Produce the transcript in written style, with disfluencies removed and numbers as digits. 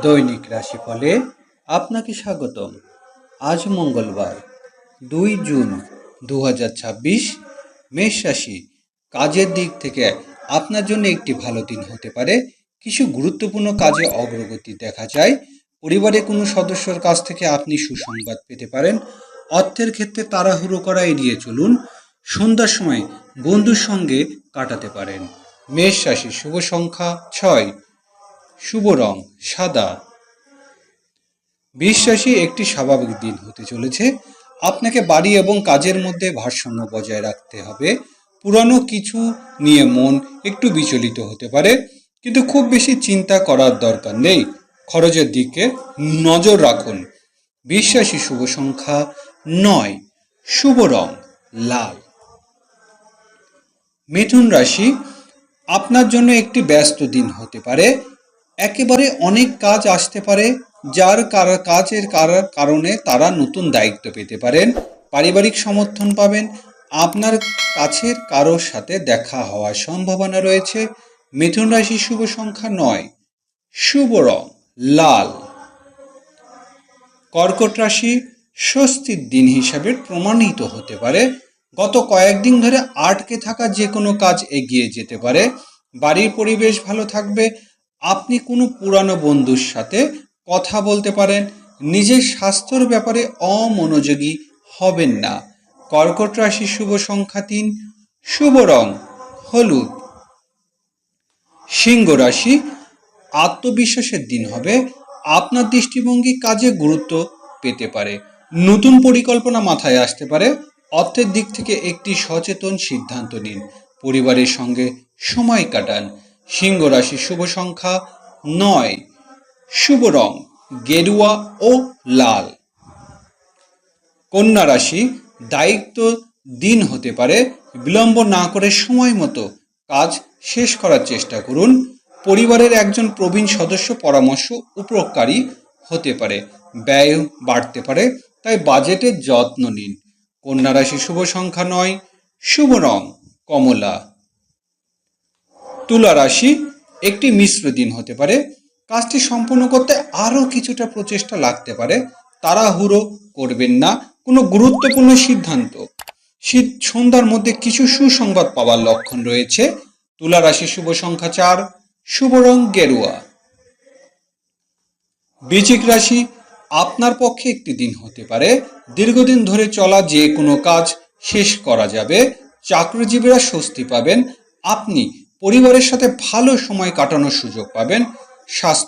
দৈনিক রাশিফলে আপনাকে স্বাগতম। আজ মঙ্গলবার 2 জুন 2026। মেষ রাশি, কাজের দিক থেকে আপনার জন্য একটি ভালো দিন হতে পারে। কিছু গুরুত্বপূর্ণ কাজে অগ্রগতি দেখা যায়। পরিবারের কোনো সদস্যর কাছ থেকে আপনি সুসংবাদ পেতে পারেন। অর্থের ক্ষেত্রে তাড়াহুড়ো করা এড়িয়ে চলুন। সন্ধ্যার সময় বন্ধুর সঙ্গে কাটাতে পারেন। মেষ রাশি, শুভ সংখ্যা 6, শুভ রং সাদা। বৃষ রাশি, একটি স্বাভাবিক দিন হতে চলেছে। আপনাকে বাড়ি এবং কাজের মধ্যে ভারসাম্য বজায় রাখতে হবে। পুরানো কিছু নিয়ে মন একটু বিচলিত হতে পারে, কিন্তু খুব বেশি চিন্তা করার দরকার নেই। খরচের দিকে নজর রাখুন। বৃষ রাশি, শুভ সংখ্যা 9, শুভ রং লাল। মিথুন রাশি, আপনার জন্য একটি ব্যস্ত দিন হতে পারে। একেবারে অনেক কাজ আসতে পারে, যার কাজের কারণে তারা নতুন দায়িত্ব পেতে পারেন। পারিবারিক সমর্থন পাবেন। আপনার কাছের কারোর সাথে দেখা হওয়ার সম্ভাবনা রয়েছে। মিথুন রাশি, শুভ সংখ্যা 9, শুভ রং লাল। কর্কট রাশি, স্বস্তির দিন হিসাবে প্রমাণিত হতে পারে। গত কয়েকদিন ধরে আটকে থাকা যে কোনো কাজ এগিয়ে যেতে পারে। বাড়ির পরিবেশ ভালো থাকবে। আপনি কোনো পুরানো বন্ধুর সাথে কথা বলতে পারেন। নিজের স্বাস্থ্যের ব্যাপারে অমনোযোগী হবেন না। কর্কট রাশি, শুভ সংখ্যা 3, শুভ রং হলুদ। সিংহ রাশি, আত্মবিশ্বাসের দিন হবে। আপনার দৃষ্টিভঙ্গি কাজে গুরুত্ব পেতে পারে। নতুন পরিকল্পনা মাথায় আসতে পারে। অর্থের দিক থেকে একটি সচেতন সিদ্ধান্ত নিন। পরিবারের সঙ্গে সময় কাটান। সিংহ রাশি, শুভ সংখ্যা 9, শুভ রং গেরুয়া ও লাল। কন্যা রাশি, দায়িত্ব দিন হতে পারে। বিলম্ব না করে সময় মতো কাজ শেষ করার চেষ্টা করুন। পরিবারের একজন প্রবীণ সদস্য পরামর্শ উপকারী হতে পারে। ব্যয় বাড়তে পারে, তাই বাজেটের যত্ন নিন। কন্যা রাশি, শুভ সংখ্যা 9, শুভ রং কমলা। তুলা রাশি, একটি মিশ্র দিন হতে পারে। কাজটি সম্পূর্ণ করতে আরও কিছুটা প্রচেষ্টা লাগতে পারে। তাড়াহুড়ো করবেন না। কোনো গুরুত্বপূর্ণ সিদ্ধান্ত সন্ধ্যার মধ্যে কিছু সুসংবাদ পাওয়ার লক্ষণ রয়েছে। তুলা রাশি, শুভ সংখ্যা 4, শুভ রং গেরুয়া। বৃশ্চিক রাশি, আপনার পক্ষে একটি দিন হতে পারে। দীর্ঘদিন ধরে চলা যে কোনো কাজ শেষ করা যাবে। চাকরিজীবীরা স্বস্তি পাবেন। আপনি পরিবারের সাথে ভালো সময় কাটানোর সুযোগ পাবেন। স্বাস্থ্য